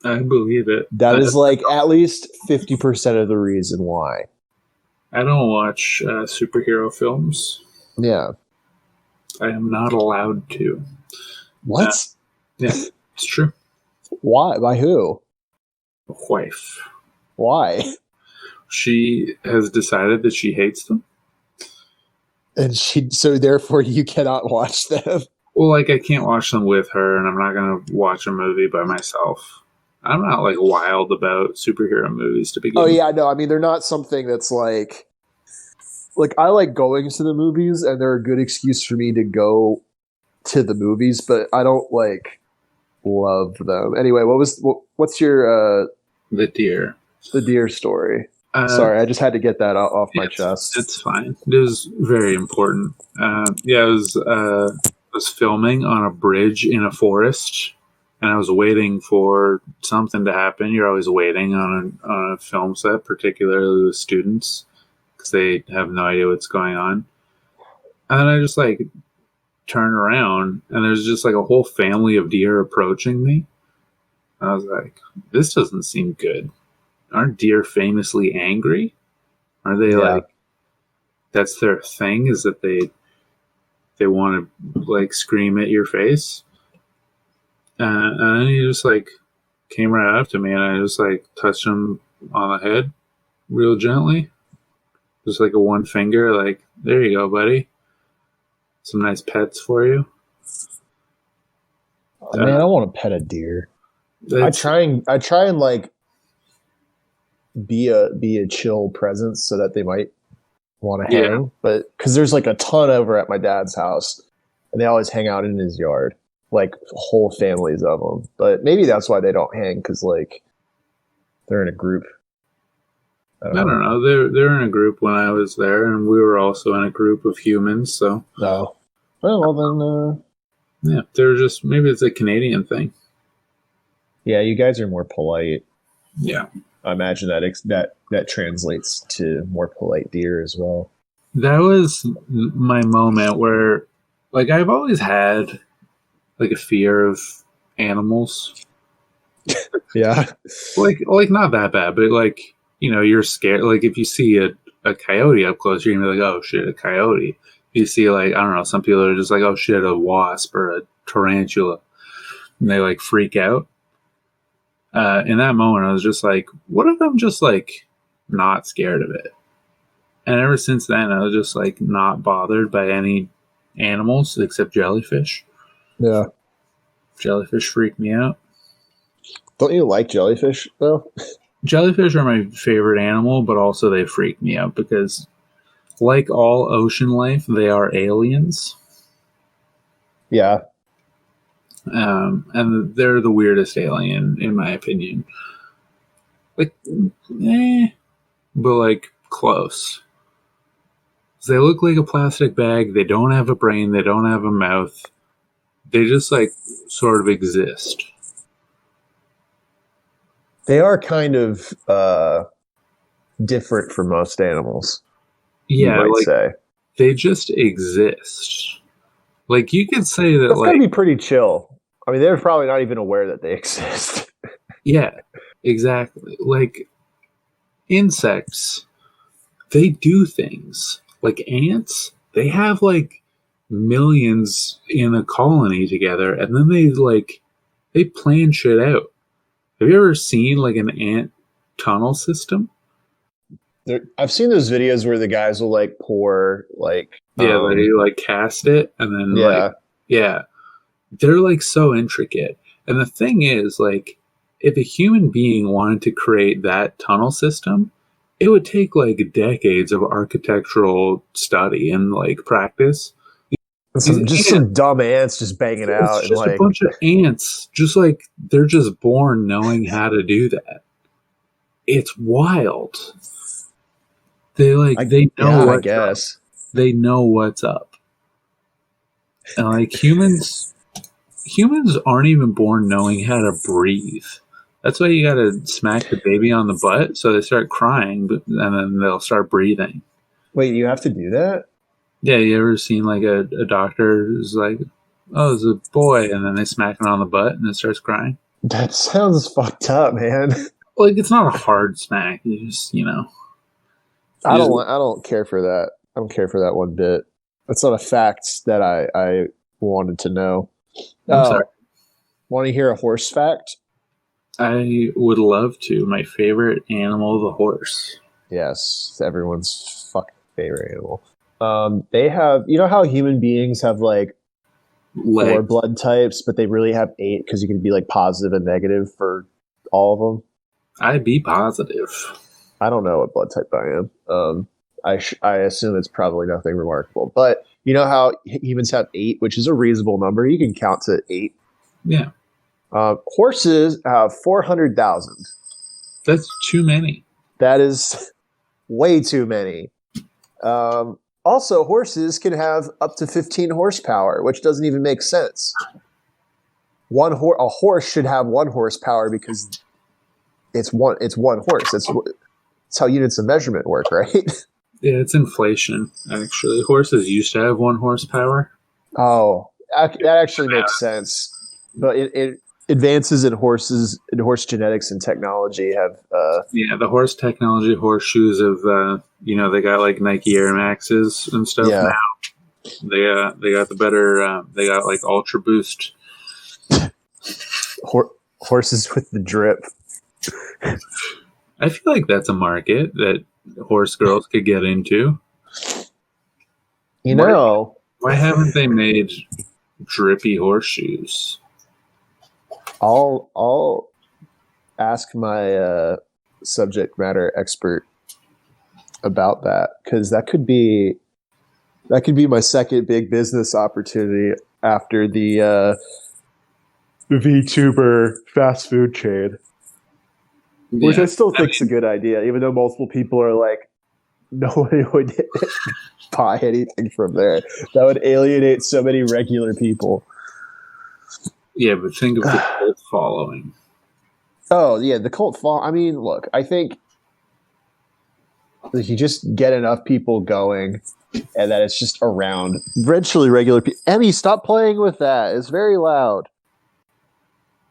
I believe it. That is like at least 50% of the reason why. I don't watch superhero films. Yeah. I am not allowed to. What? Yeah, it's true. Why? By who? Wife. Why? She has decided that she hates them. And so therefore you cannot watch them. Well, like I can't watch them with her, and I'm not going to watch a movie by myself. I'm not like wild about superhero movies to begin with. Oh yeah, no, I mean they're not something that's like I like going to the movies, and they're a good excuse for me to go to the movies, but I don't like love them. Anyway, what's your the deer story? Sorry, I just had to get that off my chest. It's fine. It was very important. Yeah, I was filming on a bridge in a forest, and I was waiting for something to happen. You're always waiting on a film set, particularly with students, because they have no idea what's going on. And then I just like turn around, and there's just like a whole family of deer approaching me. I was like, this doesn't seem good. Aren't deer famously angry? Are they like, that's their thing, is that they want to like scream at your face? And then he just like came right up to me, and I just like touched him on the head real gently. Just like a one finger, like, there you go, buddy. Some nice pets for you. Man, I want to pet a deer. I It's, try and like be a chill presence so that they might want to yeah, hang, but because there's like a ton over at my dad's house, and they always hang out in his yard, like whole families of them. But maybe that's why they don't hang, because like they're in a group. I I don't don't know. know. They're in a group when I was there, and we were also in a group of humans. So No. Well, then, yeah, they're just maybe it's a Canadian thing. yeah, you guys are more polite. Yeah, I imagine that translates to more polite deer as well. that was my moment where, like, I've always had like a fear of animals. Yeah. Like not that bad, but like you're scared. Like if you see a coyote up close, you're gonna be like, oh shit, a coyote. You see like I don't know, some people are just like, oh shit, a wasp or a tarantula, and they like freak out. In that moment, I was just like, what if I'm just like not scared of it? And ever since then, I was just like not bothered by any animals except jellyfish. Yeah. Jellyfish freak me out. Don't you like jellyfish though? Jellyfish are my favorite animal, but also they freak me out because, like all ocean life, they are aliens. Yeah. And they're the weirdest alien, in my opinion. Like, but like close. They look like a plastic bag. They don't have a brain. They don't have a mouth. They just like sort of exist. They are kind of different from most animals, you Yeah, might like say. they just exist. Like you could say that, That's got to like, be pretty chill. I mean, they're probably not even aware that they exist. yeah, exactly. Like insects, they do things. Like ants, they have like millions in a colony together, and then they plan shit out. Have you ever seen like an ant tunnel system? I've seen those videos where the guys will like pour like, Yeah, they like cast it and then like yeah, yeah, they're like so intricate. And the thing is, like, if a human being wanted to create that tunnel system, it would take like decades of architectural study and like practice. These ants, some dumb ants just banging it's out and just a like, bunch of ants, just like they're just born knowing how to do that. It's wild. They know yeah, I what's up. guess. They know what's up. And like humans aren't even born knowing how to breathe. That's why you gotta smack the baby on the butt so they start crying, and then they'll start breathing. Wait, you have to do that? Yeah, you ever seen like a doctor who's like, "Oh, it's a boy," and then they smack it on the butt and it starts crying? That sounds fucked up, man. Like it's not a hard smack. You just you just I don't care for that. I don't care for that one bit. That's not a fact that I wanted to know. I'm sorry. Oh, want to hear a horse fact? I would love to. My favorite animal, the horse. Yes, it's everyone's fucking favorite animal. They have, you know how human beings have like four Legs. blood types, but they really have eight because you can be like positive and negative for all of them. I'd be positive. I don't know what blood type I am. I assume it's probably nothing remarkable, but you know how humans have eight, which is a reasonable number. You can count to eight. Yeah, Horses have 400,000. that's too many. That is way too many. Also, horses can have up to 15 horsepower, which doesn't even make sense. A horse should have 1 horsepower because it's one horse. That's how units of measurement work, right? Yeah, it's inflation, actually. Horses used to have 1 horsepower. Oh, that actually makes sense. But it advances in horses, in horse genetics and technology have. Yeah, the horse technology, horseshoes of, they got like Nike Air Maxes and stuff Yeah. now. They got the better, they got like Ultra Boost. Horses with the drip. I feel like that's a market that horse girls could get into. You know, Why haven't they made drippy horseshoes? I'll ask my subject matter expert about that, because that could be my second big business opportunity after the VTuber fast food chain, which I still think is a good idea, even though multiple people are like, nobody would buy anything from there. That would alienate so many regular people. Yeah, but think of the cult following. Oh, yeah, the cult I mean, look, I think if you just get enough people going and that it's just around, eventually regular people. Emmy, stop playing with that. It's very loud.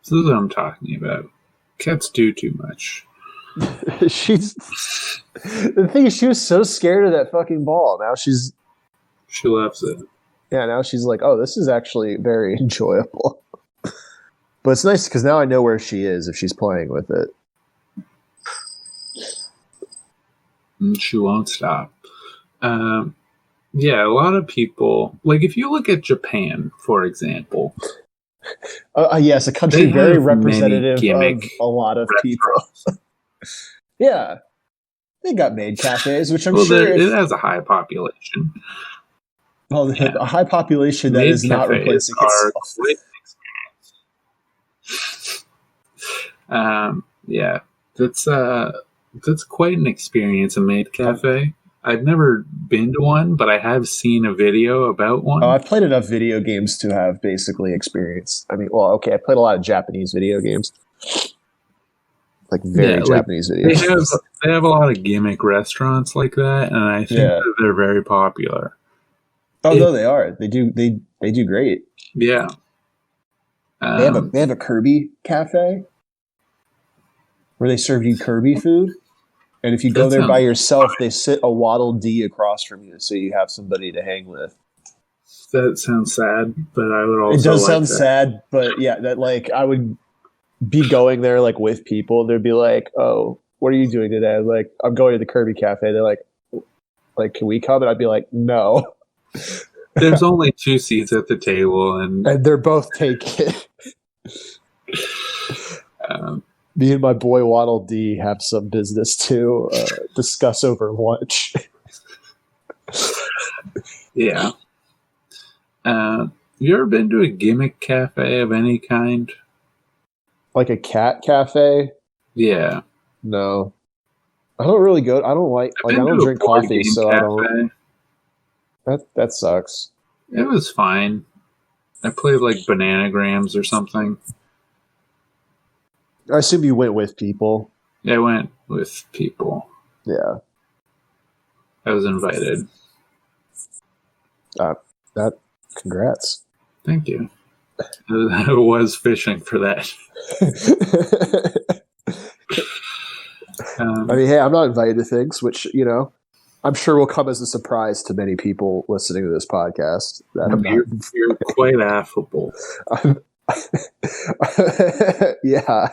This is what I'm talking about. Cats do too much. The thing is, she was so scared of that fucking ball. Now she loves it. Yeah, now she's like, oh, this is actually very enjoyable. But it's nice because now I know where she is if she's playing with it. And she won't stop. Yeah, a lot of people, like if you look at Japan, for example. Yes, a country very representative of a lot of people. Yeah. They got maid cafes, which I'm sure... it has a high population. Well, a high population that is not replacing itself. Yeah, that's quite an experience, a maid cafe. I've never been to one, but I have seen a video about one. Oh, I've played enough video games to have basically experience. I mean, well, okay, I played a lot of Japanese video games. Like Japanese video games. They have a lot of gimmick restaurants like that, and I think that they're very popular. Oh, no, they are. They do great. Yeah. They have a Kirby cafe where they serve you Kirby food. And if you go there by yourself, they sit a Waddle Dee across from you, so you have somebody to hang with. That sounds sad, but I would also. It does sound sad, but yeah, that like I would be going there like with people. They'd be like, "Oh, what are you doing today?" I'm like, "I'm going to the Kirby Cafe." They're like, "Can we come?" And I'd be like, "No." There's only 2 seats at the table, and they're both taken. Me and my boy Waddle Dee have some business to discuss over lunch. Yeah. You ever been to a gimmick cafe of any kind? Like a cat cafe? Yeah. No. I don't really go. I don't drink coffee, so cafe. I don't. That sucks. It was fine. I played like Bananagrams or something. I assume you went with people. Yeah, I went with people. Yeah. I was invited. Congrats. Thank you. I was fishing for that. I mean, hey, I'm not invited to things, which, I'm sure will come as a surprise to many people listening to this podcast. You're quite affable. Yeah.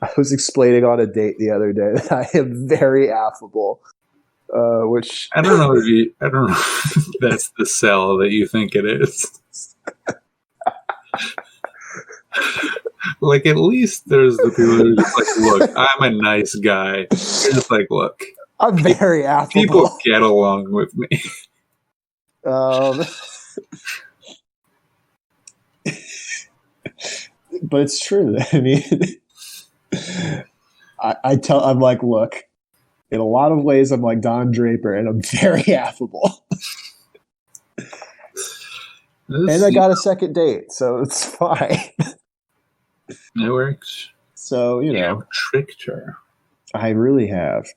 I was explaining on a date the other day that I am very affable, which I don't know if that's the sell that you think it is. Like, at least there's the people who are just like, look, I'm a nice guy. You're just like, look, I'm very affable. People get along with me. But it's true. I mean, I'm like, look, in a lot of ways, I'm like Don Draper, and I'm very affable. And I got a second date, so it's fine. It works. So, you know. Tricked her. I really have.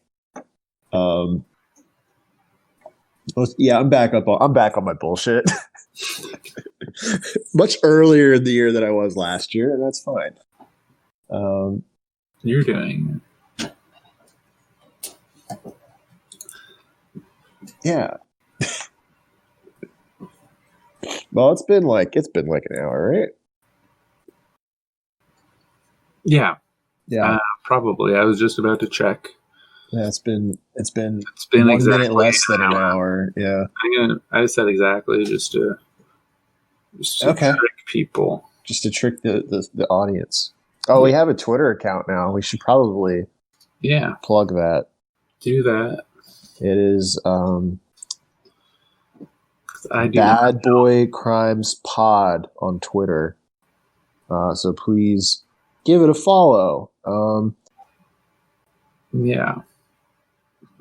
Yeah, I'm back on my bullshit. Much earlier in the year than I was last year, and that's fine. You're doing it. Yeah. Well, it's been like an hour, right? Yeah. Yeah. Probably. I was just about to check. Yeah, it's been 1 exactly minute less than an hour. Yeah. I said exactly just to trick people. just to trick the audience. Oh, we have a Twitter account now. We should probably plug that. Do that. It is I do Bad Boy Crimes Pod on Twitter. So please give it a follow. Yeah.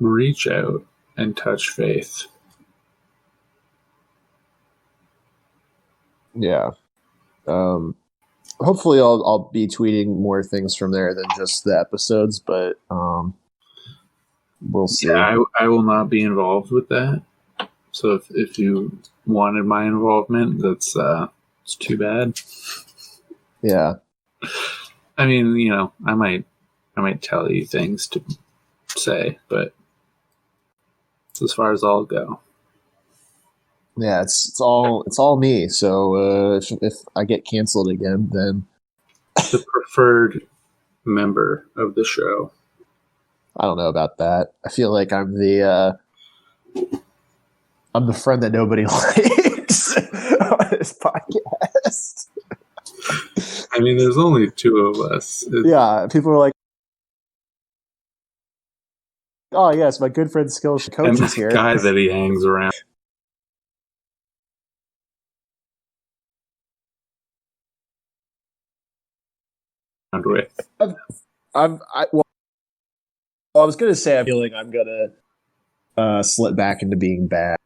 Reach out and touch faith. Yeah. Hopefully I'll be tweeting more things from there than just the episodes, but we'll see. Yeah, I will not be involved with that. So if you wanted my involvement, that's it's too bad. Yeah. I mean, you know, I might tell you things to say, but it's as far as I'll go. Yeah, it's all me. So if I get canceled again, then The preferred member of the show. I don't know about that. I feel like I'm the friend that nobody likes on this podcast. I mean, there's only two of us. Yeah, people are like, "Oh yes, my good friend Skills Coach is here." Guy that he hangs around with. Well, I was gonna say I feel like I'm gonna slip back into being bad.